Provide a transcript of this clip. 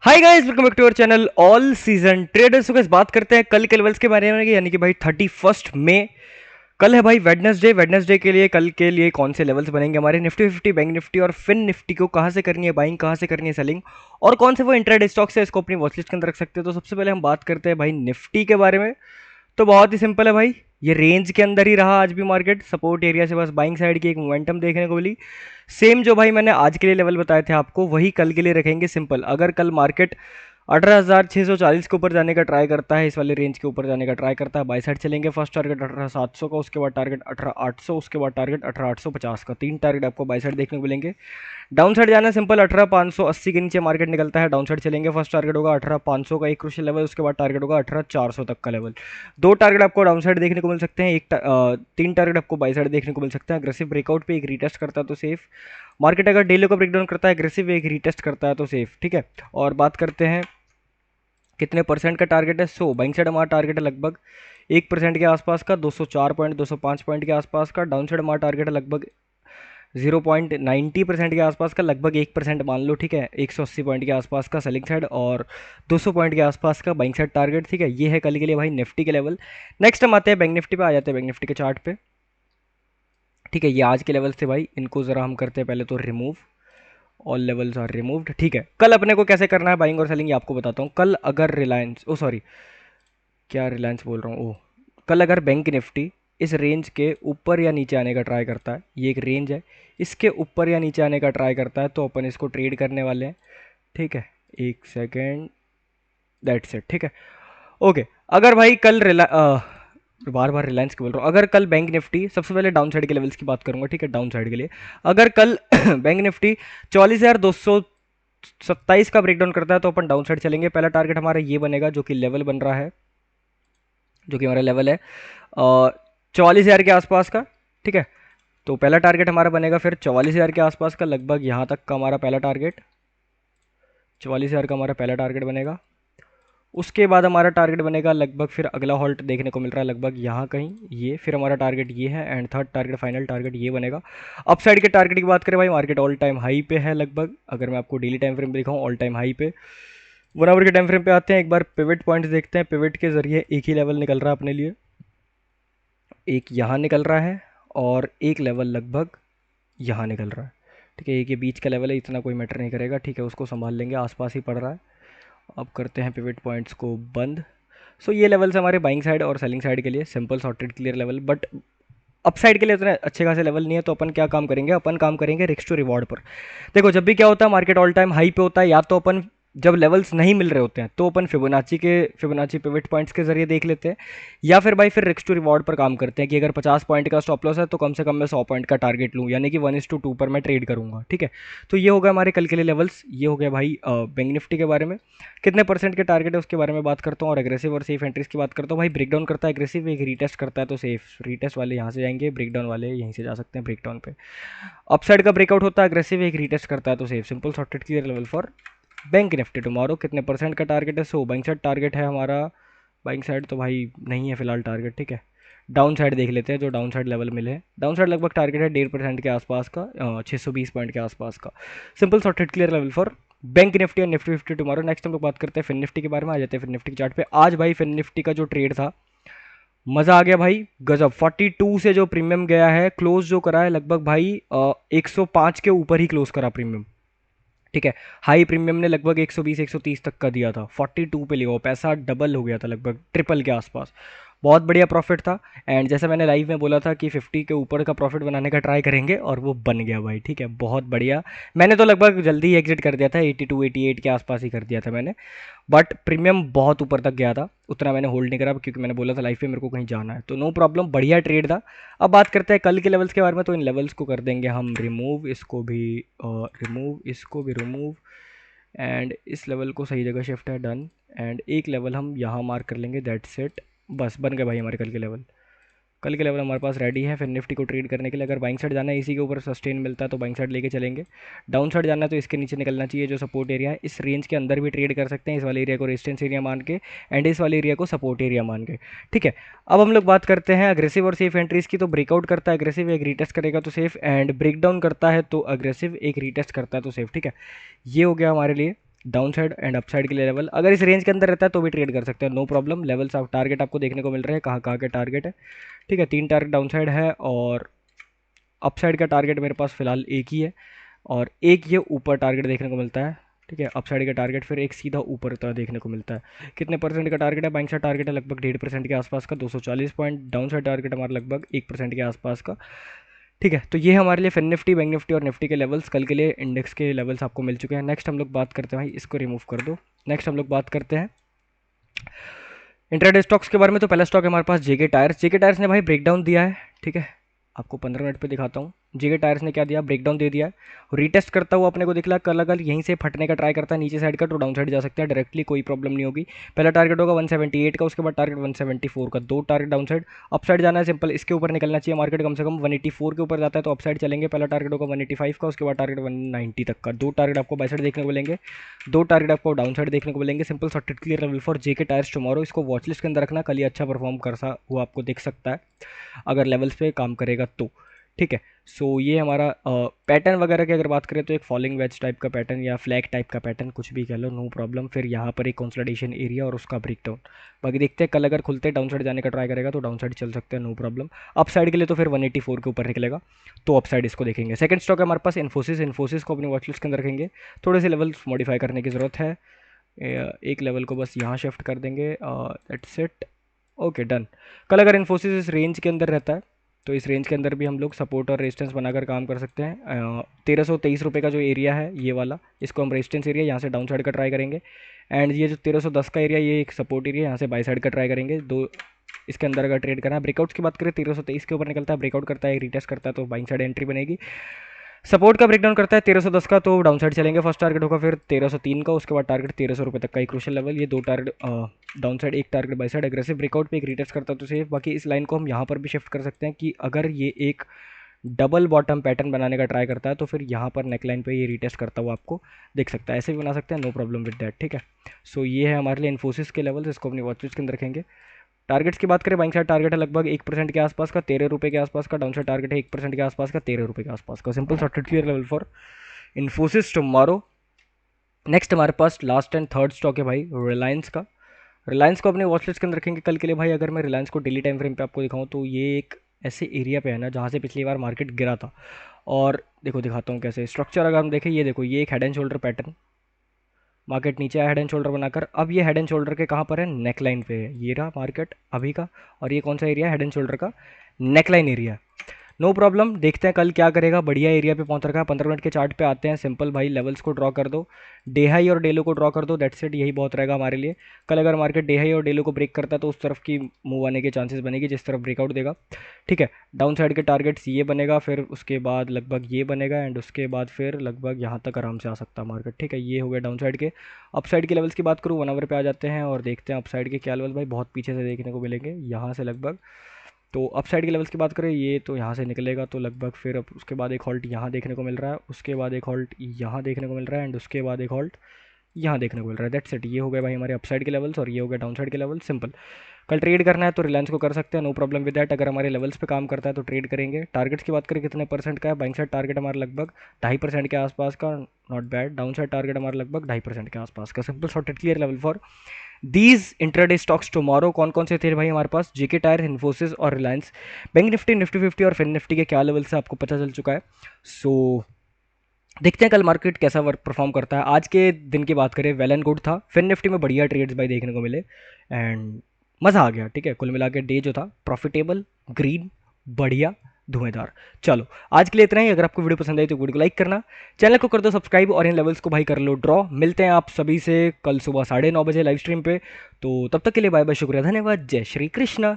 Hi guys, welcome back to our channel all season traders. तो बात करते हैं कल के लेवल्स के बारे में, यानी कि भाई 31 मई कल है भाई वेडनेसडे के लिए कल के लिए कौन से लेवल्स बनेंगे हमारे निफ्टी 50, बैंक निफ्टी और फिन निफ्टी को कहाँ से करनी है बाइंग, कहाँ से करनी है सेलिंग, और कौन से वो इंट्राडे स्टॉक्स है इसको अपनी वॉचलिस्ट के अंदर रख सकते हैं। तो सबसे पहले हम बात करते हैं भाई निफ्टी के बारे में। तो बहुत ही सिंपल है भाई, ये रेंज के अंदर ही रहा आज भी मार्केट, सपोर्ट एरिया से बस बाइंग साइड की एक मोमेंटम देखने को मिली। सेम जो भाई मैंने आज के लिए लेवल बताए थे आपको, वही कल के लिए रखेंगे। सिंपल, अगर कल मार्केट 18,640 के ऊपर जाने का ट्राई करता है, इस वाले रेंज के ऊपर जाने का ट्राई करता है, बाई साइड चलेंगे। फर्स्ट टारगेट 18,700 का, उसके बाद टारगेट 18,800, उसके बाद टारगेट 18,850 का। तीन टारगेट आपको बाई साइड देखने को मिलेंगे। डाउन साइड जाना सिंपल, 18,580 के नीचे मार्केट निकलता है, डाउन साइड चलेंगे। फर्स्ट टारगेट होगा 18,500 का एक क्रूशियल लेवल, उसके बाद टारगेट होगा 18,400 तक का लेवल। दो टारगेट आपको डाउन साइड देखने को मिल सकते हैं, तीन टारगेट आपको बाई साइड देखने को मिल सकते हैं। अग्रेसिव ब्रेकआउट पे एक रीटेस्ट करता है तो सेफ मार्केट, अगर डेली का ब्रेकडाउन करता है अग्रेसिव एक रीटेस्ट करता है तो सेफ। ठीक है, और बात करते हैं कितने परसेंट का टारगेट है। सो बाइंग साइड हमारा टारगेट है लगभग 1% के आसपास का, 204 पॉइंट 205 पॉइंट के आसपास का। डाउन साइड हमारा टारगेट है लगभग 0.90% के आसपास का, लगभग 1% मान लो। ठीक है, 180 पॉइंट के आसपास का सेलिंग साइड और 200 पॉइंट के आसपास का बाइंग साइड टारगेट। ठीक है, ये है कल के लिए भाई निफ्टी के लेवल। नेक्स्ट हम आते हैं बैंक निफ्टी पे, आ जाते हैं बैंक निफ्टी के चार्ट पे। ठीक है, ये आज के लेवल थे भाई, इनको ज़रा हम करते हैं पहले तो remove. All levels are removed. ठीक है, कल अपने को कैसे करना है बाइंग और सेलिंग, ये आपको बताता हूँ। कल अगर रिलायंस, ओ सॉरी, क्या रिलायंस बोल रहा हूँ, ओह, कल अगर बैंक निफ्टी इस रेंज के ऊपर या नीचे आने का ट्राई करता है, ये एक रेंज है, इसके ऊपर या नीचे आने का ट्राई करता है, तो अपन इसको ट्रेड करने वाले हैं। ठीक है, एक सेकेंड, दैट्स इट। ठीक है, ओके। अगर भाई कल बार बार रिलायंस की बोल रहा हूँ, अगर कल बैंक निफ्टी, सबसे पहले डाउन साइड के लेवल्स की बात करूंगा। ठीक है, डाउन साइड के लिए अगर कल बैंक निफ्टी 44,227 का ब्रेकडाउन करता है, तो अपन डाउन साइड चलेंगे। पहला टारगेट हमारा ये बनेगा, जो कि लेवल बन रहा है, जो कि हमारा लेवल है 44,000 के आसपास का। ठीक है, तो पहला टारगेट हमारा बनेगा फिर 44,000 के आसपास का, लगभग यहाँ तक का हमारा पहला टारगेट, 44,000 का हमारा पहला टारगेट बनेगा। उसके बाद हमारा टारगेट बनेगा लगभग, फिर अगला हॉल्ट देखने को मिल रहा है लगभग यहाँ कहीं, ये फिर हमारा टारगेट ये है, and third target, final target ये बनेगा। अप साइड के टारगेट की बात करें भाई, मार्केट ऑल टाइम हाई पे है लगभग। अगर मैं आपको डेली टाइम फ्रेम पे दिखाऊँ, ऑल टाइम हाई पे। 1 आवर के टाइम फ्रेम पे आते हैं, एक बार पिवट पॉइंट्स देखते हैं। पिवट के जरिए एक ही लेवल निकल रहा है अपने लिए, एक यहाँ निकल रहा है और एक लेवल लगभग यहाँ निकल रहा है। ठीक है, एक ये बीच का लेवल है, इतना कोई मैटर नहीं करेगा। ठीक है, उसको संभाल लेंगे, आसपास ही पड़ रहा है। अब करते हैं पिवट पॉइंट्स को बंद। सो ये लेवल्स हमारे बाइंग साइड और सेलिंग साइड के लिए, simple sorted clear level. But up side के लिए इतने अच्छे खासे लेवल नहीं है, तो अपन क्या काम करेंगे, अपन काम करेंगे रिस्क टू रिवॉर्ड पर। देखो, जब भी क्या होता है, मार्केट ऑल टाइम हाई पे होता है, या तो अपन जब लेवल्स नहीं मिल रहे होते हैं तो अपन फिबोनाची पिवट पॉइंट्स के जरिए देख लेते हैं, या फिर भाई फिर रिस्क टू रिवॉर्ड पर काम करते हैं कि अगर 50 पॉइंट का स्टॉप लॉस है तो कम से कम मैं 100 पॉइंट का टारगेट लूँ, यानी कि 1:2 पर मैं ट्रेड करूंगा। ठीक है, तो ये हो गया हमारे कल के लिए लेवल्स। ये हो गया भाई बैंक निफ्टी के बारे में। कितने परसेंट के टारगेट है उसके बारे में बात करता हूँ, और एग्रेसिव और सेफ एंट्रीज की बात करता हूँ। भाई ब्रेकडाउन करता है एग्रेसिव, एक रीटेस्ट करता है तो सेफ। रीटेस्ट वाले यहाँ से जाएंगे, ब्रेकडाउन वाले यहीं से जा सकते हैं ब्रेकडाउन पे। अपसाइड का ब्रेकआउट होता है एग्रेसिव, एक रीटेस्ट करता है तो safe. Simple sorted clear level for bank Nifty tomorrow. कितने परसेंट का टारगेट है, सो बाइंग साइड टारगेट है हमारा। बाइंग साइड तो भाई नहीं है फिलहाल टारगेट। ठीक है, डाउन साइड देख लेते हैं, जो डाउन साइड लेवल मिले हैं। डाउन साइड लगभग टारगेट है 1.5% के आसपास का, 620 पॉइंट के आसपास का। Simple sorted clear level for bank Nifty और निफ्टी 50 टुमारो। नेक्स्ट हम लोग बात करते हैं फिन निफ्टी के बारे में, आ जाते हैं फिन निफ्टी के चार्ट पे। आज भाई फिन निफ्टी का जो ट्रेड था, मजा आ गया भाई, गजब। 42 से जो प्रीमियम गया है, क्लोज जो करा है लगभग भाई 105 के ऊपर ही क्लोज करा प्रीमियम। ठीक है, हाई प्रीमियम ने लगभग 120 130 तक का दिया था, 42 पे लिया हुआ पैसा डबल हो गया था, लगभग ट्रिपल के आसपास। बहुत बढ़िया प्रॉफिट था। एंड जैसा मैंने लाइव में बोला था कि 50 के ऊपर का प्रॉफिट बनाने का ट्राई करेंगे, और वो बन गया भाई। ठीक है, बहुत बढ़िया। मैंने तो लगभग जल्दी ही एग्जिट कर दिया था, 82 88 के आसपास ही कर दिया था मैंने। बट प्रीमियम बहुत ऊपर तक गया था, उतना मैंने होल्ड नहीं करा, क्योंकि मैंने बोला था लाइफ में मेरे को कहीं जाना है, तो नो प्रॉब्लम, बढ़िया ट्रेड था। अब बात करते हैं कल के लेवल्स के बारे में। तो इन लेवल्स को कर देंगे हम रिमूव, इसको भी रिमूव, इसको भी रिमूव, एंड इस लेवल को सही जगह शिफ्ट है, डन। एंड एक लेवल हम यहाँ मार्क कर लेंगे, दैट्स इट। बस बन गए भाई हमारे कल के लेवल। कल के लेवल हमारे पास रेडी है फिर निफ्टी को ट्रेड करने के लिए। अगर बाइंग साइड जाना है, इसी के ऊपर सस्टेन मिलता है तो बाइंग साइड लेके चलेंगे। डाउन साइड जाना है तो इसके नीचे निकलना चाहिए, जो सपोर्ट एरिया है। इस रेंज के अंदर भी ट्रेड कर सकते हैं, इस वाले एरिया को रेजिस्टेंस एरिया मान के, एंड इस वाले एरिया को सपोर्ट एरिया मान के। ठीक है, अब हम लोग बात करते हैं अग्रेसिव और सेफ एंट्रीज की। तो ब्रेकआउट करता है अग्रेसिव, एक रीटेस्ट करेगा तो सेफ, एंड ब्रेकडाउन करता है तो अग्रेसिव, एक रीटेस्ट करता है तो सेफ। ठीक है, ये हो गया हमारे लिए down side and up side के लिए लेवल, अगर इस रेंज के अंदर रहता है तो भी ट्रेड कर सकते हैं, नो प्रॉब्लम। लेवल्स आप टारगेट आपको देखने को मिल रहे हैं, कहाँ कहाँ के टारगेट है, ठीक है। 3 टारगेट डाउन साइड है और अप साइड का टारगेट मेरे पास फिलहाल एक ही है, और एक ये ऊपर टारगेट देखने को मिलता है, ठीक है। अप साइड का टारगेट फिर एक सीधा ऊपर तरह देखने को मिलता है। कितने परसेंट का टारगेट है? बाइंग साइड टारगेट है लगभग 1.5% के आसपास का, 240 पॉइंट। डाउन साइड टारगेट हमारा लगभग 1% के आसपास का, ठीक है। तो ये हमारे लिए फिन निफ्टी, बैंक निफ्टी और निफ्टी के लेवल्स, कल के लिए इंडेक्स के लेवल्स आपको मिल चुके हैं। नेक्स्ट हम लोग बात करते हैं, भाई इसको रिमूव कर दो। नेक्स्ट हम लोग बात करते हैं इंट्राडे स्टॉक्स के बारे में। तो पहला स्टॉक है हमारे पास जेके टायर्स। जेके टायर्स ने भाई ब्रेकडाउन दिया है, ठीक है। आपको 15 मिनट पे दिखाता हूँ। जेके टायर्स ने क्या दिया, ब्रेकडाउन दे दिया है। रीटेस्ट करता हुआ अपने को दिखला, कल अगर यहीं से फटने का ट्राई करता है नीचे साइड का, तो डाउन साइड जा सकते हैं डायरेक्टली, कोई प्रॉब्लम नहीं होगी। पहला टारगेट होगा 178 का, उसके बाद टारगेट 174 का, 2 target down side. Up side जाना है सिंपल, इसके ऊपर निकलना चाहिए मार्केट, कम से कम 184 के ऊपर जाता है तो अप साइड चलेंगे। पहला टारगेट होगा 185 का, उसके बाद टारगेट 190 तक का। 2 टारगेट आपको बाई साइड देखने को मिलेंगे, 2 टारगेट आपको डाउन साइड देखने को मिलेंगे। Simple sorted clear level for JK tyres tomorrow. इसको वॉच लिस्ट के अंदर रखना, कल ही अच्छा परफॉर्म कर सा वो आपको दिख सकता है अगर लेवल्स पे काम करेगा तो, ठीक है। सो ये हमारा पैटर्न वगैरह की अगर बात करें तो एक फॉलिंग वेज टाइप का पैटर्न या फ्लैग टाइप का पैटर्न, कुछ भी कह लो, नो प्रॉब्लम। फिर यहाँ पर एक कंसोलिडेशन एरिया और उसका ब्रेकडाउन। बाकी देखते हैं कल अगर खुलते डाउन साइड जाने का ट्राई करेगा तो डाउन साइड चल सकते हैं, नो प्रॉब्लम। अप साइड के लिए तो फिर 184 के ऊपर निकलेगा तो अप साइड इसको देखेंगे। सेकंड स्टॉक है हमारे पास इन्फोसिस। इन्फोसिस को अपनी वॉच लिस्ट के अंदर रखेंगे, थोड़े से लेवल मॉडिफाई करने की ज़रूरत है। एक लेवल को बस यहाँ शिफ्ट कर देंगे, दैट्स इट, ओके डन। कल अगर इन्फोसिस इस रेंज के अंदर रहता है तो इस रेंज के अंदर भी हम लोग सपोर्ट और रेजिस्टेंस बनाकर काम कर सकते हैं। 1323 रुपये का जो एरिया है ये वाला, इसको हम रेजिस्टेंस एरिया, यहाँ से डाउन साइड का ट्राई करेंगे। एंड ये जो 1310 का एरिया, ये एक सपोर्ट एरिया, यहाँ से बाई साइड का ट्राई करेंगे। दो इसके अंदर अगर ट्रेड करना है, ब्रेकआउट्स की बात करें 1323 के ऊपर निकलता है, ब्रेकआउट करता है, रिटेस्ट करता है तो बाइंग साइड एंट्री बनेगी। सपोर्ट का ब्रेकडाउन करता है 1310 का तो डाउन साइड चलेंगे। फर्स्ट टारगेट होगा फिर 1303 का, उसके बाद टारगेट 1300 रुपये तक का एक क्रूशियल लेवल। ये 2 टारगेट डाउन साइड, एक target by side. Aggressive breakout पे एक रिटेस्ट करता है तो सेफ। बाकी इस लाइन को हम यहाँ पर भी शिफ्ट कर सकते हैं कि अगर ये एक डबल बॉटम पैटर्न बनाने का ट्राई करता है तो फिर यहाँ पर नेकलाइन पे ये रिटेस्ट करता हुआ आपको दिख सकता है। ऐसे भी बना सकते हैं, नो प्रॉब्लम विद दैट, ठीक है। सो ये है हमारे लिए इन्फोसिस के लेवल्स, इसको अपनी वॉच लिस्ट के अंदर रखेंगे। टारगेट्स की बात करें, बाइंग साइड टारगेट है लगभग 1% के आसपास का, 13 रुपये के आसपास का। डाउन साइड टारगेट है 1% के आसपास का, 13 रुपये के आसपास का। Simple sorted clear level for Infosys tomorrow. Next हमारे पास लास्ट एंड थर्ड स्टॉक है भाई रिलायंस का। रिलायंस को अपने वॉच लिस्ट के अंदर रखेंगे कल के लिए। भाई अगर मैं रिलायंस को डेली टाइम फ्रेम पे आपको दिखाऊं तो ये एक ऐसे एरिया पे है ना जहाँ से पिछली बार मार्केट गिरा था। और देखो दिखाता हूँ कैसे स्ट्रक्चर अगर हम देखें, ये देखो ये एक head and shoulder pattern, market नीचे आया हेड एंड शोल्डर बनाकर। अब ये हेड एंड शोल्डर के कहाँ पर है, नेक लाइन पे है, ये रहा मार्केट अभी का। और ये कौन सा एरिया है, हेड एंड शोल्डर का neck line area. No problem, देखते हैं कल क्या करेगा। बढ़िया एरिया पे पहुंच रखा है। 15 मिनट के चार्ट पे आते हैं। सिंपल भाई लेवल्स को ड्रॉ कर दो, डे हाई और डे लो को ड्रॉ कर दो, दैट्स इट, यही बहुत रहेगा हमारे लिए। कल अगर मार्केट डे हाई और डे लो को ब्रेक करता है तो उस तरफ की मूव आने के चांसेस बनेगी जिस तरफ ब्रेकआउट देगा, ठीक है। डाउन साइड के टारगेट्स ये बनेगा, फिर उसके बाद लगभग ये बनेगा, एंड उसके बाद फिर लगभग यहाँ तक आराम से आ सकता है मार्केट, ठीक है। ये हो गया डाउन साइड के। अप साइड के लेवल्स की बात करूँ 1 आवर पे आ जाते हैं और देखते हैं अप साइड के क्या लेवल भाई बहुत पीछे से देखने को मिलेंगे, यहाँ से लगभग। तो अप साइड के लेवल्स की बात करें, ये तो यहाँ से निकलेगा तो लगभग फिर अब उसके बाद एक हॉल्ट यहाँ देखने को मिल रहा है, उसके बाद एक हॉल्ट यहाँ देखने को मिल रहा है, एंड उसके बाद एक हॉल्ट यहाँ देखने को मिल रहा है, दैट्स इट। ये हो गए भाई हमारे अप साइड के लेवल्स और ये हो गया डाउन साइड के लेवल। सिंपल, कल ट्रेड करना है तो रिलायंस को कर सकते हैं, नो प्रॉब्लम विद दैट। अगर हमारे लेवल्स पे काम करता है तो ट्रेड करेंगे। टारगेट्स की बात करें कितने परसेंट का है, बाइंग साइड टारगेट हमारा लगभग 2.5% के आसपास का, not bad. Down side target हमारा लगभग 2.5% के आसपास का। Simple sorted clear level for these intraday stocks tomorrow. कौन कौन से थे भाई हमारे पास, जेके टायर, इन्फोसिस और रिलायंस। बैंक निफ्टी, निफ्टी 50 और फिन निफ्टी के क्या लेवल से आपको पता चल चुका है। सो देखते हैं कल मार्केट कैसा वर्क परफॉर्म करता है। आज के दिन की बात करें वेल एंड गुड था, फिन निफ्टी में बढ़िया ट्रेड्स भाई देखने को मिले एंड मज़ा आ गया, ठीक है। कुल मिला के डे जो था प्रॉफिटेबल, ग्रीन, बढ़िया, धुएंधार। चलो आज के लिए इतना ही। अगर आपको वीडियो पसंद आई तो वीडियो को लाइक करना, चैनल को कर दो सब्सक्राइब और इन लेवल्स को भाई कर लो ड्रॉ। मिलते हैं आप सभी से कल सुबह 9:30 बजे लाइव स्ट्रीम पे। तो तब तक के लिए बाय बाय, शुक्रिया, धन्यवाद, जय श्री कृष्ण।